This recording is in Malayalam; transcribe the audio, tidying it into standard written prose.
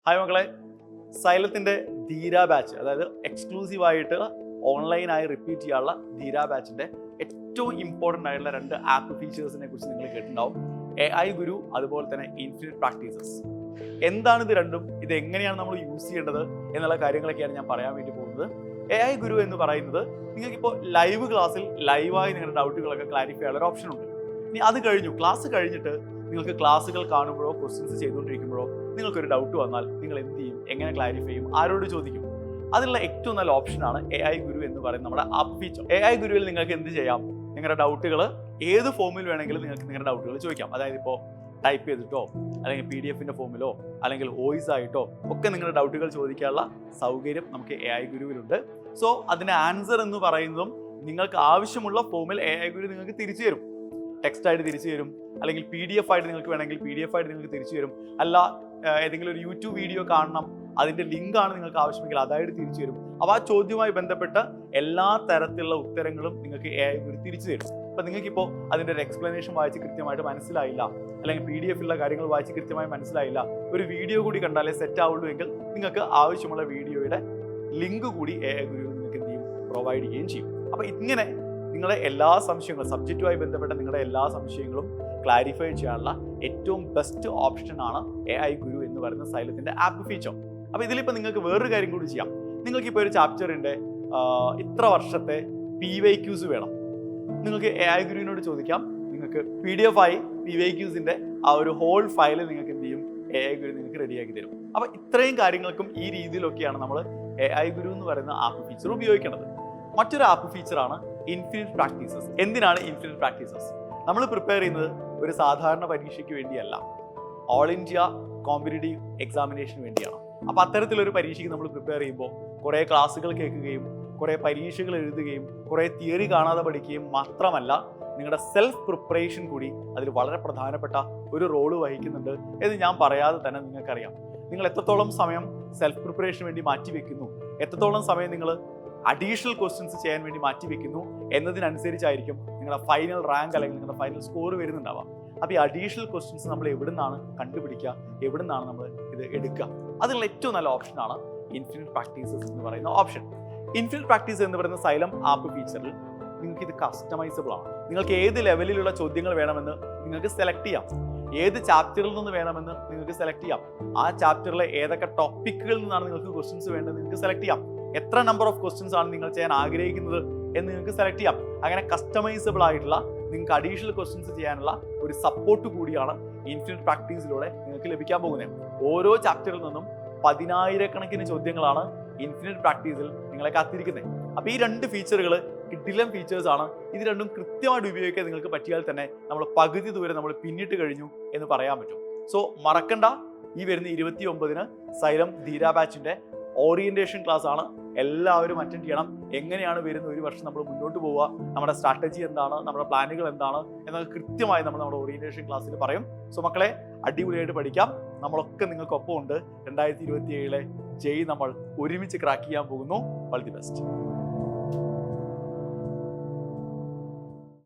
ഹായ് മക്കളെ, സൈലത്തിൻ്റെ ധീര ബാച്ച്, അതായത് എക്സ്ക്ലൂസീവായിട്ട് ഓൺലൈനായി റിപ്പീറ്റ് ചെയ്യാനുള്ള ധീര ബാച്ചിൻ്റെ ഏറ്റവും ഇമ്പോർട്ടൻ്റ് ആയിട്ടുള്ള രണ്ട് ആപ്പ് ഫീച്ചേഴ്സിനെ കുറിച്ച് നിങ്ങൾ കേട്ടിട്ടുണ്ടാവും. AI ഗുരു, അതുപോലെ തന്നെ ഇൻഫിനിറ്റ് പ്രാക്ടീസസ്. എന്താണ് ഇത് രണ്ടും, ഇത് എങ്ങനെയാണ് നമ്മൾ യൂസ് ചെയ്യേണ്ടത് എന്നുള്ള കാര്യങ്ങളൊക്കെയാണ് ഞാൻ പറയാൻ വേണ്ടി പോകുന്നത്. AI ഗുരു എന്ന് പറയുന്നത് നിങ്ങൾക്കിപ്പോൾ ലൈവ് ക്ലാസ്സിൽ ലൈവായി നിങ്ങളുടെ ഡൗട്ടുകളൊക്കെ ക്ലാരിഫൈ ചെയ്യാനുള്ള ഒരു ഓപ്ഷൻ ഉണ്ട്. ഇനി അത് കഴിഞ്ഞു, ക്ലാസ് കഴിഞ്ഞിട്ട് നിങ്ങൾക്ക് ക്ലാസ്സുകൾ കാണുമ്പോഴോ ക്വസ്റ്റ്യൻസ് ചെയ്തുകൊണ്ടിരിക്കുമ്പോഴോ നിങ്ങൾക്കൊരു ഡൗട്ട് വന്നാൽ നിങ്ങൾ എന്ത് ചെയ്യും, എങ്ങനെ ക്ലാരിഫൈ ചെയ്യും, ആരോട് ചോദിക്കും? അതിനുള്ള ഏറ്റവും നല്ല ഓപ്ഷനാണ് AI ഗുരു എന്ന് പറയുന്ന നമ്മുടെ ആപ്പ് ഫീച്ചർ. AI ഗുരുവിൽ നിങ്ങൾക്ക് എന്ത് ചെയ്യാം, നിങ്ങളുടെ ഡൗട്ടുകൾ ഏത് ഫോമിൽ വേണമെങ്കിലും നിങ്ങൾക്ക് നിങ്ങളുടെ ഡൗട്ടുകൾ ചോദിക്കാം. അതായത് ഇപ്പോൾ ടൈപ്പ് ചെയ്തിട്ടോ, അല്ലെങ്കിൽ PDF-ൻ്റെ ഫോമിലോ, അല്ലെങ്കിൽ വോയിസ് ആയിട്ടോ ഒക്കെ നിങ്ങളുടെ ഡൗട്ടുകൾ ചോദിക്കാനുള്ള സൗകര്യം നമുക്ക് AI ഗുരുവിലുണ്ട്. സോ അതിൻ്റെ ആൻസർ എന്ന് പറയുന്നതും നിങ്ങൾക്ക് ആവശ്യമുള്ള ഫോമിൽ AI ഗുരു നിങ്ങൾക്ക് തിരിച്ചു തരും. ടെക്സ്റ്റ് ആയിട്ട് തിരിച്ചു തരും, അല്ലെങ്കിൽ PDF ആയിട്ട് നിങ്ങൾക്ക് വേണമെങ്കിൽ PDF ആയിട്ട് നിങ്ങൾക്ക് തിരിച്ചു തരും. അല്ല, ഏതെങ്കിലും ഒരു യൂട്യൂബ് വീഡിയോ കാണണം, അതിൻ്റെ ലിങ്കാണ് നിങ്ങൾക്ക് ആവശ്യമെങ്കിൽ അതായിട്ട് തിരിച്ചു തരും. അപ്പോൾ ആ ചോദ്യവുമായി ബന്ധപ്പെട്ട എല്ലാ തരത്തിലുള്ള ഉത്തരങ്ങളും നിങ്ങൾക്ക് AI ഗുരു തിരിച്ചു തരും. അപ്പം നിങ്ങൾക്കിപ്പോൾ അതിൻ്റെ ഒരു എക്സ്പ്ലനേഷൻ വായിച്ച് കൃത്യമായിട്ട് മനസ്സിലായില്ല, അല്ലെങ്കിൽ PDF-ഉള്ള കാര്യങ്ങൾ വായിച്ച് കൃത്യമായി മനസ്സിലായില്ല, ഒരു വീഡിയോ കൂടി കണ്ടാലേ സെറ്റ് ആവുള്ളൂ എങ്കിൽ നിങ്ങൾക്ക് ആവശ്യമുള്ള വീഡിയോയുടെ ലിങ്ക് കൂടി AI ഗുരു നിങ്ങൾക്ക് എന്ത് ചെയ്യും, പ്രൊവൈഡ് ചെയ്യുകയും ചെയ്യും. അപ്പോൾ ഇങ്ങനെ നിങ്ങളുടെ എല്ലാ സംശയങ്ങളും, സബ്ജക്റ്റുമായി ബന്ധപ്പെട്ട നിങ്ങളുടെ എല്ലാ സംശയങ്ങളും ക്ലാരിഫൈ ചെയ്യാനുള്ള ഏറ്റവും ബെസ്റ്റ് ഓപ്ഷനാണ് AI ഗുരു എന്ന് പറയുന്ന സൈലത്തിൻ്റെ ആപ്പ് ഫീച്ചർ. അപ്പോൾ ഇതിലിപ്പോൾ നിങ്ങൾക്ക് വേറൊരു കാര്യം കൂടി ചെയ്യാം. നിങ്ങൾക്കിപ്പോൾ ഒരു ചാപ്റ്ററിൻ്റെ ഇത്ര വർഷത്തെ PYQs വേണം, നിങ്ങൾക്ക് AI ഗുരുവിനോട് ചോദിക്കാം. നിങ്ങൾക്ക് PDF ആയി PYQs-ൻ്റെ ആ ഒരു ഹോൾ ഫയൽ നിങ്ങൾക്ക് എന്ത് ചെയ്യും, AI ഗുരു നിങ്ങൾക്ക് റെഡിയാക്കി തരും. അപ്പോൾ ഇത്രയും കാര്യങ്ങൾക്കും ഈ രീതിയിലൊക്കെയാണ് നമ്മൾ AI ഗുരു എന്ന് പറയുന്ന ആപ്പ് ഫീച്ചർ ഉപയോഗിക്കേണ്ടത്. മറ്റൊരു ആപ്പ് ഫീച്ചറാണ് ഇൻഫിനിറ്റ് പ്രാക്ടീസസ്. എന്തിനാണ് ഇൻഫിനിറ്റ് പ്രാക്ടീസസ്? നമ്മൾ പ്രിപ്പയർ ചെയ്യുന്നത് ഒരു സാധാരണ പരീക്ഷയ്ക്ക് വേണ്ടിയല്ല, ഓൾ ഇന്ത്യ കോമ്പറ്റീറ്റീവ് എക്സാമിനേഷന് വേണ്ടിയാണ്. അപ്പോൾ അത്തരത്തിലൊരു പരീക്ഷയ്ക്ക് നമ്മൾ പ്രിപ്പയർ ചെയ്യുമ്പോൾ കുറേ ക്ലാസ്സുകൾ കേൾക്കുകയും കുറേ പരീക്ഷകൾ എഴുതുകയും കുറേ തിയറി കാണാതെ പഠിക്കുകയും മാത്രമല്ല, നിങ്ങളുടെ സെൽഫ് പ്രിപ്പറേഷൻ കൂടി അതിൽ വളരെ പ്രധാനപ്പെട്ട ഒരു റോള് വഹിക്കുന്നുണ്ട് എന്ന് ഞാൻ പറയാതെ തന്നെ നിങ്ങൾക്കറിയാം. നിങ്ങൾ എത്രത്തോളം സമയം സെൽഫ് പ്രിപ്പറേഷന് വേണ്ടി മാറ്റിവെക്കുന്നു, എത്രത്തോളം സമയം നിങ്ങൾ അഡീഷണൽ ക്വസ്റ്റ്യൻസ് ചെയ്യാൻ വേണ്ടി മാറ്റിവെക്കുന്നു എന്നതിനനുസരിച്ചായിരിക്കും നിങ്ങളുടെ ഫൈനൽ റാങ്ക് അല്ലെങ്കിൽ നിങ്ങളുടെ ഫൈനൽ സ്കോർ വരുന്നുണ്ടാവുക. അപ്പോൾ ഈ അഡീഷണൽ ക്വസ്റ്റ്യൻസ് നമ്മൾ എവിടെ നിന്നാണ് കണ്ടുപിടിക്കുക, എവിടെ നിന്നാണ് നമ്മൾ ഇത് എടുക്കുക? അതിനുള്ള ഏറ്റവും നല്ല ഓപ്ഷനാണ് ഇൻഫിനിറ്റ് പ്രാക്ടീസസ് എന്ന് പറയുന്ന ഓപ്ഷൻ. ഇൻഫിനിറ്റ് പ്രാക്ടീസ് എന്ന് പറയുന്ന സൈലം ആപ്പ് ഫീച്ചറിൽ നിങ്ങൾക്ക് ഇത് കസ്റ്റമൈസബിൾ ആണ്. നിങ്ങൾക്ക് ഏത് ലെവലിലുള്ള ചോദ്യങ്ങൾ വേണമെന്ന് നിങ്ങൾക്ക് സെലക്ട് ചെയ്യാം, ഏത് ചാപ്റ്ററിൽ നിന്ന് വേണമെന്ന് നിങ്ങൾക്ക് സെലക്ട് ചെയ്യാം, ആ ചാപ്റ്ററിലെ ഏതൊക്കെ ടോപ്പിക്കുകളിൽ നിന്നാണ് നിങ്ങൾക്ക് ക്വസ്റ്റ്യൻസ് വേണ്ടത് നിങ്ങൾക്ക് സെലക്ട് ചെയ്യാം, എത്ര നമ്പർ ഓഫ് ക്വസ്റ്റ്യൻസ് ആണ് നിങ്ങൾ ചെയ്യാൻ ആഗ്രഹിക്കുന്നത് എന്ന് നിങ്ങൾക്ക് സെലക്ട് ചെയ്യാം. അങ്ങനെ കസ്റ്റമൈസബിൾ ആയിട്ടുള്ള നിങ്ങൾക്ക് അഡീഷണൽ ക്വസ്റ്റ്യൻസ് ചെയ്യാനുള്ള ഒരു സപ്പോർട്ട് കൂടിയാണ് ഇൻഫിനിറ്റ് പ്രാക്ടീസിലൂടെ നിങ്ങൾക്ക് ലഭിക്കാൻ പോകുന്നത്. ഓരോ ചാപ്റ്ററിൽ നിന്നും 10,000-കണക്കിന് ചോദ്യങ്ങളാണ് ഇൻഫിനിറ്റ് പ്രാക്ടീസിൽ നിങ്ങളെ കാത്തിരിക്കുന്നത്. അപ്പോൾ ഈ രണ്ട് ഫീച്ചറുകൾ കിഡിലൻ ഫീച്ചേഴ്സ് ആണ്. ഇത് രണ്ടും കൃത്യമായിട്ട് ഉപയോഗിക്കാൻ നിങ്ങൾക്ക് പറ്റിയാൽ തന്നെ നമ്മൾ പകുതി ദൂരം നമ്മൾ പിന്നിട്ട് കഴിഞ്ഞു എന്ന് പറയാൻ പറ്റും. സോ മറക്കണ്ട, ഈ വരുന്ന 29-ന് സൈലം ധീര ബാച്ചിൻ്റെ ഓറിയന്റേഷൻ ക്ലാസ് ആണ്. എല്ലാവരും അറ്റൻഡ് ചെയ്യണം. എങ്ങനെയാണ് വരുന്ന ഒരു വർഷം നമ്മൾ മുന്നോട്ട് പോവുക, നമ്മുടെ സ്ട്രാറ്റജി എന്താണ്, നമ്മുടെ പ്ലാനുകൾ എന്താണ് എന്നൊക്കെ കൃത്യമായി നമ്മൾ നമ്മുടെ ഓറിയന്റേഷൻ ക്ലാസ്സിൽ പറയും. സോ മക്കളെ, അടിപൊളിയായിട്ട് പഠിക്കാം. നമ്മളൊക്കെ നിങ്ങൾക്കൊപ്പം ഉണ്ട്. 2027 ജയ് നമ്മൾ ഒരുമിച്ച് ക്രാക്ക് ചെയ്യാൻ പോകുന്നു. All the best.